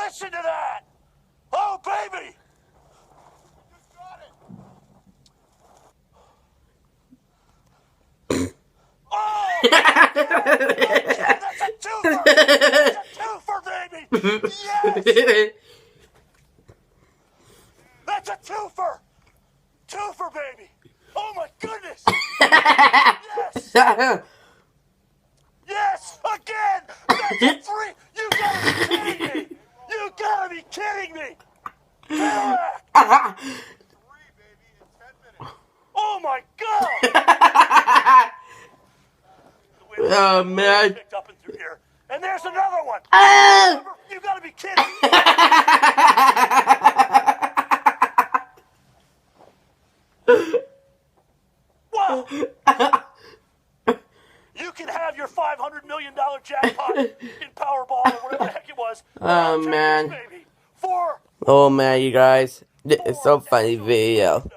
Listen to that! Oh, baby! Just got it! Oh! That's a twofer! That's a twofer, baby! Yes! That's a twofer! Twofer, baby! Oh my goodness! Yes! Yes! Again! That's a three! You gotta be kidding me! You gotta be kidding me! Barak! Oh my god! Oh, man. Picked up and through here. And there's another one! You gotta be kidding me! Wow! You can have your $500 million jackpot in Powerball or whatever the heck it was. Oh, Take man. this, baby. For Oh, man, you guys. This is so funny video.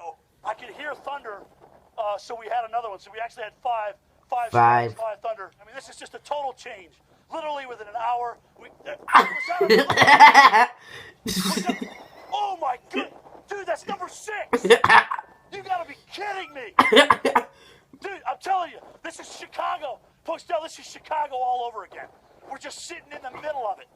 I could hear thunder, so we had another one. So we actually had five thunder. I mean, this is just a total change. Literally within an hour. Oh my god, dude, that's number 6. You gotta be kidding me, dude. I'm telling you, this is Chicago. Postel, this is Chicago all over again. We're just sitting in the middle of it.